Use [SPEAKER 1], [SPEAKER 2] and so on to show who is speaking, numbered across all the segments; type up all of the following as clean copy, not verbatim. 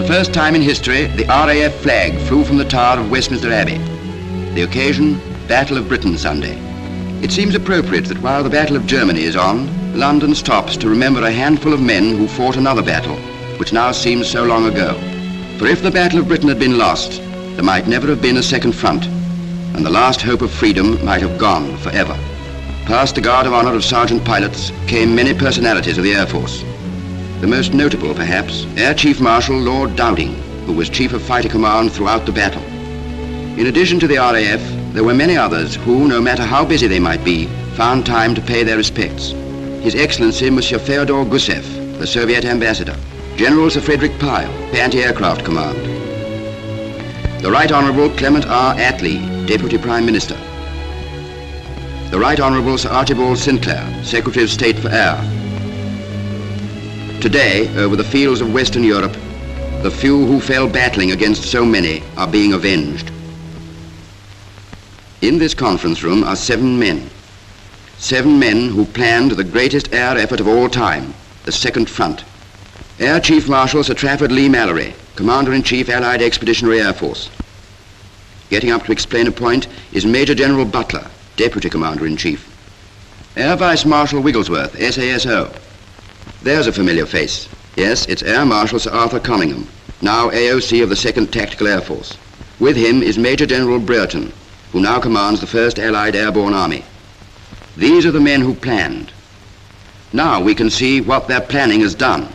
[SPEAKER 1] first time in history, the RAF flag flew from the tower of Westminster Abbey. The occasion, Battle of Britain Sunday. It seems appropriate that while the Battle of Germany is on, London stops to remember a handful of men who fought another battle, which now seems so long ago. For if the Battle of Britain had been lost, there might never have been a second front, and the last hope of freedom might have gone forever. Past the Guard of Honor of Sergeant Pilots came many personalities of the Air Force. The most notable, perhaps, Air Chief Marshal Lord Dowding, who was Chief of Fighter Command throughout the battle. In addition to the RAF, there were many others who, no matter how busy they might be, found time to pay their respects. His Excellency Monsieur Fyodor Gusev, the Soviet ambassador. General Sir Frederick Pyle, Anti-Aircraft Command. The Right Honourable Clement R. Attlee, Deputy Prime Minister. The Right Honourable Sir Archibald Sinclair, Secretary of State for Air. Today, over the fields of Western Europe, the few who fell battling against so many are being avenged. In this conference room are 7 men. 7 men who planned the greatest air effort of all time, the Second Front. Air Chief Marshal Sir Trafford Lee Mallory, Commander-in-Chief Allied Expeditionary Air Force. Getting up to explain a point is Major General Butler, Deputy Commander-in-Chief. Air Vice Marshal Wigglesworth, SASO. There's a familiar face. Yes, it's Air Marshal Sir Arthur Conyngham, now AOC of the 2nd Tactical Air Force. With him is Major General Brereton, who now commands the 1st Allied Airborne Army. These are the men who planned. Now we can see what their planning has done.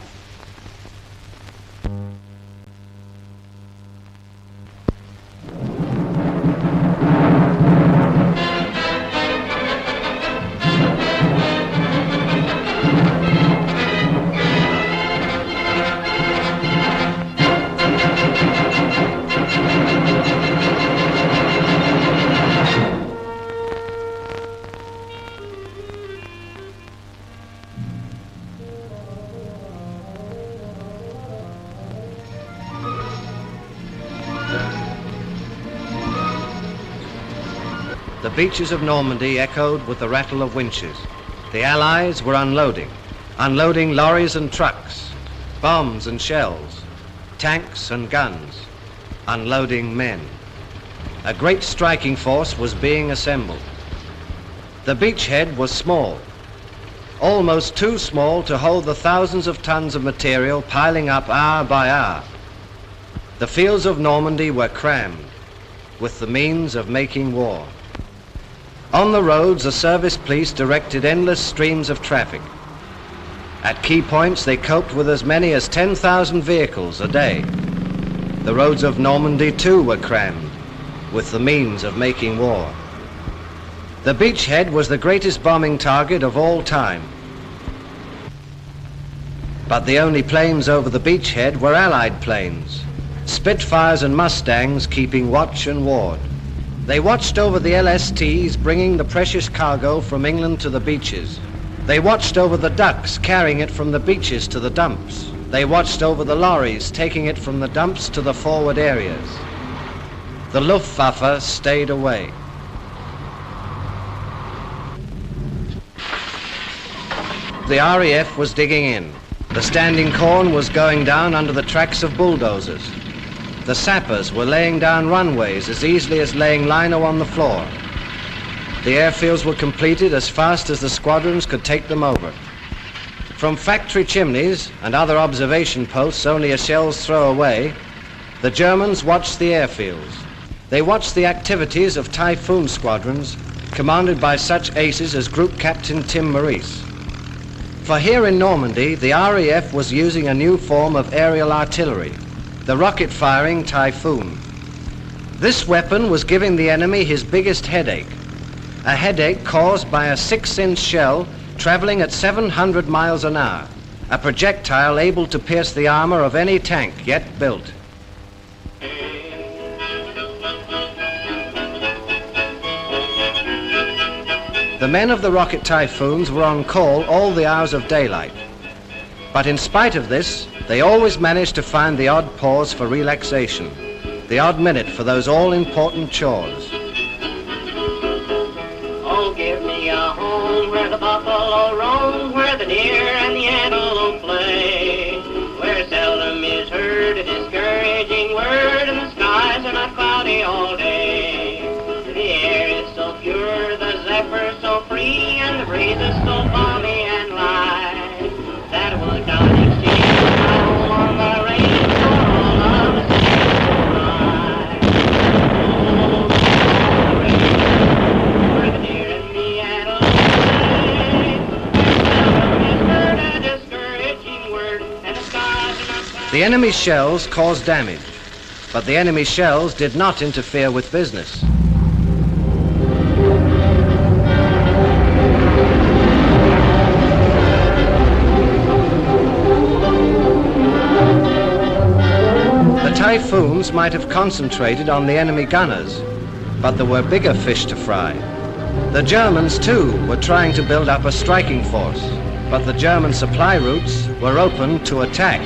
[SPEAKER 2] The beaches of Normandy echoed with the rattle of winches. The Allies were unloading lorries and trucks, bombs and shells, tanks and guns, unloading men. A great striking force was being assembled. The beachhead was small, almost too small to hold the thousands of tons of material piling up hour by hour. The fields of Normandy were crammed with the means of making war. On the roads, the service police directed endless streams of traffic. At key points, they coped with as many as 10,000 vehicles a day. The roads of Normandy, too, were crammed with the means of making war. The beachhead was the greatest bombing target of all time. But the only planes over the beachhead were Allied planes, Spitfires and Mustangs keeping watch and ward. They watched over the LSTs bringing the precious cargo from England to the beaches. They watched over the ducks carrying it from the beaches to the dumps. They watched over the lorries taking it from the dumps to the forward areas. The Luftwaffe stayed away. The RAF was digging in. The standing corn was going down under the tracks of bulldozers. The sappers were laying down runways as easily as laying lino on the floor. The airfields were completed as fast as the squadrons could take them over. From factory chimneys and other observation posts only a shell's throw away, the Germans watched the airfields. They watched the activities of Typhoon squadrons commanded by such aces as Group Captain Tim Maurice. For here in Normandy, the RAF was using a new form of aerial artillery, the rocket-firing Typhoon. This weapon was giving the enemy his biggest headache, a headache caused by a 6-inch shell traveling at 700 miles an hour, a projectile able to pierce the armor of any tank yet built. The men of the rocket Typhoons were on call all the hours of daylight. But in spite of this, they always managed to find the odd pause for relaxation, the odd minute for those all-important chores.
[SPEAKER 3] Oh, give me a home where the buffalo roam, where the deer and the antelope play, where seldom is heard a discouraged zephyr so free and the breezes so balmy and light, that would not exceed a howl on the range for all of the seas so high. Oh, the range, where the deer and me at a and seldom is heard a discouraging word, and the skies are not cloudy.
[SPEAKER 2] The enemy's shells caused damage, but the enemy's shells did not interfere with business. The Typhoons might have concentrated on the enemy gunners, but there were bigger fish to fry. The Germans, too, were trying to build up a striking force, but the German supply routes were open to attack.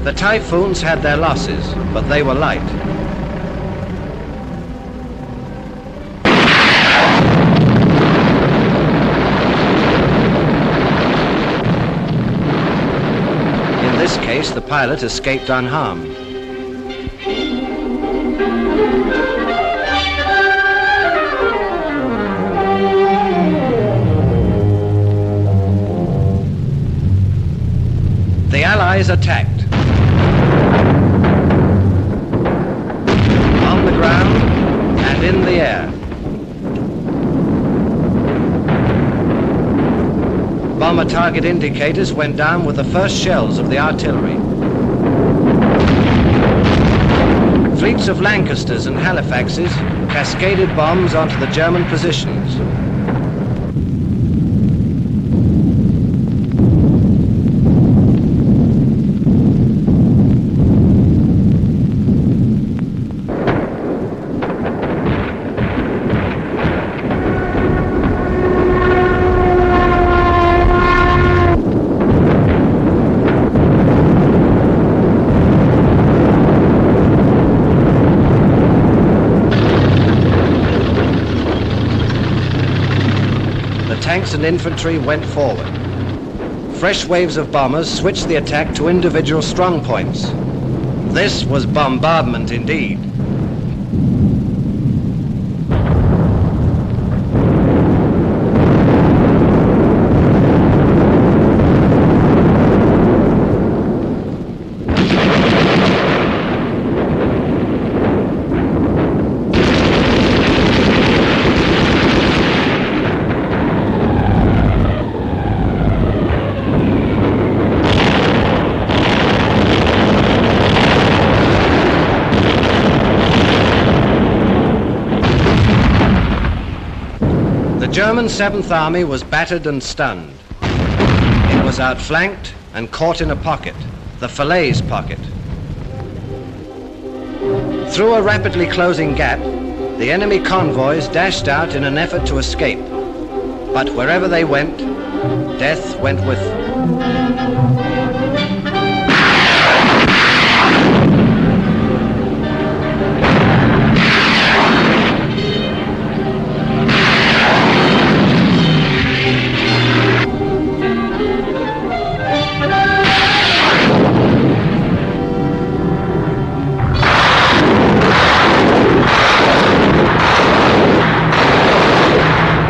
[SPEAKER 2] The Typhoons had their losses, but they were light. In this case, the pilot escaped unharmed. The Allies attacked. On the ground and in the air. Bomber target indicators went down with the first shells of the artillery. Fleets of Lancasters and Halifaxes cascaded bombs onto the German positions. Tanks and infantry went forward. Fresh waves of bombers switched the attack to individual strong points. This was bombardment indeed. The German 7th Army was battered and stunned. It was outflanked and caught in a pocket, the Falaise pocket. Through a rapidly closing gap, the enemy convoys dashed out in an effort to escape. But wherever they went, death went with them.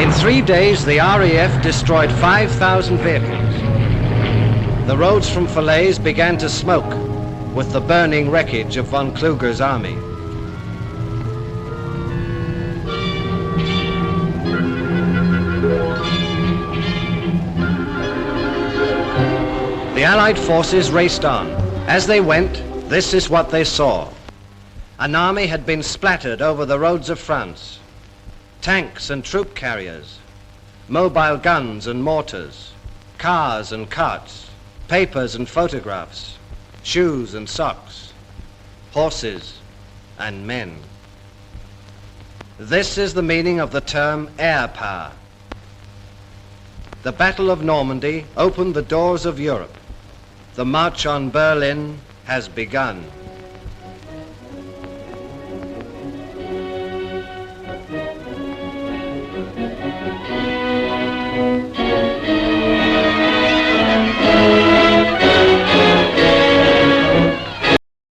[SPEAKER 2] In 3 days, the RAF destroyed 5,000 vehicles. The roads from Falaise began to smoke with the burning wreckage of von Kluger's army. The Allied forces raced on. As they went, this is what they saw. An army had been splattered over the roads of France. Tanks and troop carriers, mobile guns and mortars, cars and carts, papers and photographs, shoes and socks, horses and men. This is the meaning of the term air power. The Battle of Normandy opened the doors of Europe. The march on Berlin has begun.